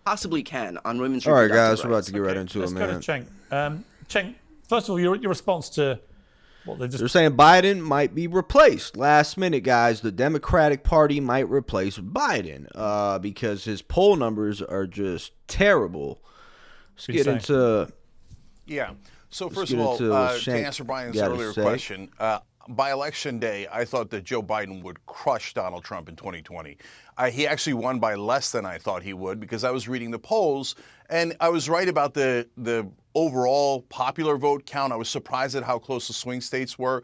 possibly can on women's All right, reproductive guys, we're about rights. to get right into it, man. Let's go to Cenk. Cenk, first of all, your response to what they just... They're saying Biden might be replaced. Last minute, guys, the Democratic Party might replace Biden because his poll numbers are just terrible. Let's get into... Yeah. So first of all, to answer Brian's earlier question, by election day, I thought that Joe Biden would crush Donald Trump in 2020. He actually won by less than I thought he would because I was reading the polls, and I was right about the overall popular vote count. I was surprised at how close the swing states were.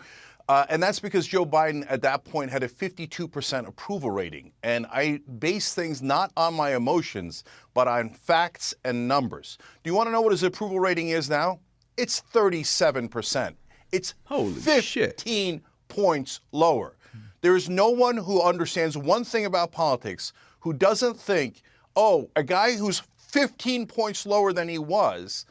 And that's because Joe Biden at that point had a 52% approval rating. And I base things not on my emotions, but on facts and numbers. Do you want to know what his approval rating is now? It's 37%. It's 15 points lower. There is no one who understands one thing about politics who doesn't think, oh, a guy who's 15 points lower than he was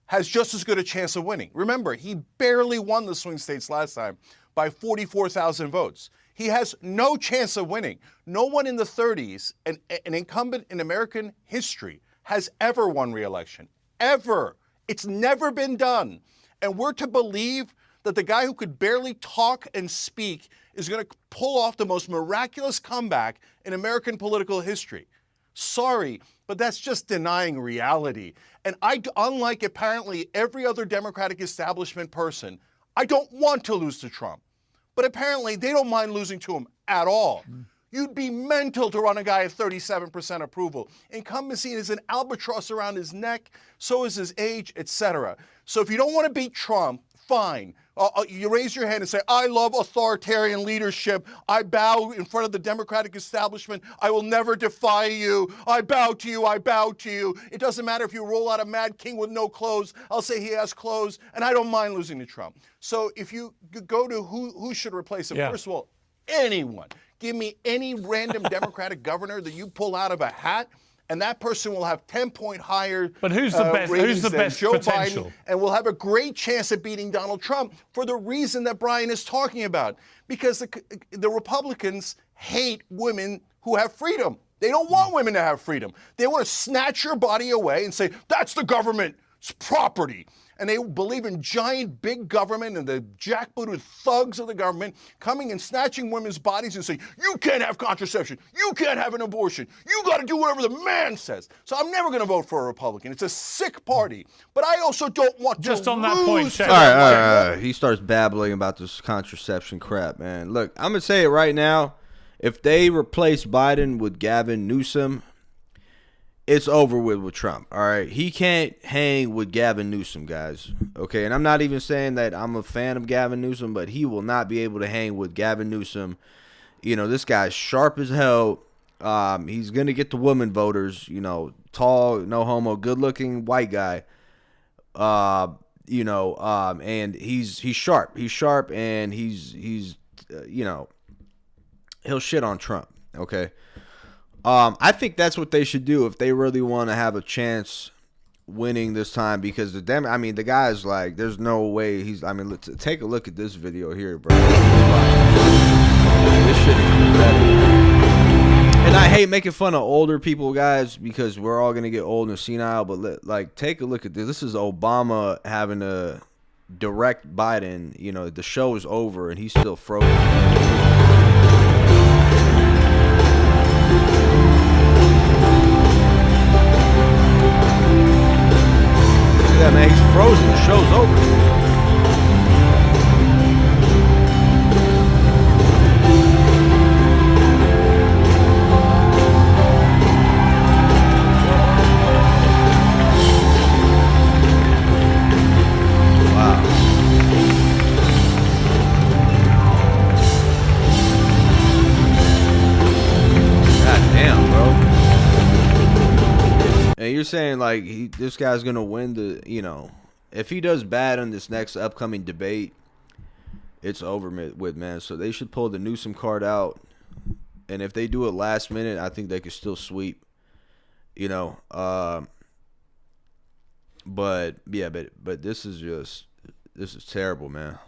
has just as good a chance of winning. Remember, he barely won the swing states last time by 44,000 votes. He has no chance of winning. No one in the 30s, an incumbent in American history, has ever won re-election. Ever. It's never been done. And we're to believe that the guy who could barely talk and speak is going to pull off the most miraculous comeback in American political history. Sorry, but that's just denying reality. And unlike apparently every other Democratic establishment person, I don't want to lose to Trump. But apparently they don't mind losing to him at all. You'd be mental to run a guy at 37% approval. Incumbency is an albatross around his neck, so is his age, etc. So if you don't want to beat Trump, fine. You raise your hand and say, I love authoritarian leadership. I bow in front of the Democratic establishment. I will never defy you. I bow to you. I bow to you. It doesn't matter if you roll out a mad king with no clothes. I'll say he has clothes, and I don't mind losing to Trump. So if you go to who should replace him, first of all, anyone. Give me any random Democratic governor that you pull out of a hat, and that person will have 10-point higher. But who's the best? Who's the best Joe potential? Biden, and we'll have a great chance at beating Donald Trump for the reason that Brian is talking about. Because the Republicans hate women who have freedom. They don't want women to have freedom. They want to snatch your body away and say that's the government's property. And they believe in giant big government and the jackbooted thugs of the government coming and snatching women's bodies and saying, you can't have contraception, you can't have an abortion, you got to do whatever the man says. So I'm never going to vote for a Republican. It's a sick party. But I also don't want to just on that point, all right. He starts babbling about this contraception crap, man. Look, I'm going to say it right now. If they replace Biden with Gavin Newsom, it's over with Trump, all right? He can't hang with Gavin Newsom, guys, okay? And I'm not even saying that I'm a fan of Gavin Newsom, but he will not be able to hang with Gavin Newsom. You know, this guy's sharp as hell. He's going to get the woman voters, you know, tall, no homo, good-looking white guy. And he's sharp. He's sharp, and he's he'll shit on Trump, okay? I think that's what they should do if they really want to have a chance winning this time, because the guy's like, there's no way let's take a look at this video here, bro. This shit is pathetic. And I hate making fun of older people, guys, because we're all going to get old and senile, but take a look at this. This is Obama having to direct Biden. You know, the show is over and he's still frozen. Yeah, man, he's frozen. The show's over. Wow. God damn, bro. And you're saying this guy's gonna win if he does bad on this next upcoming debate, it's over with, man. So they should pull the Newsom card out, and if they do it last minute, I think they could still sweep. But this is terrible, man.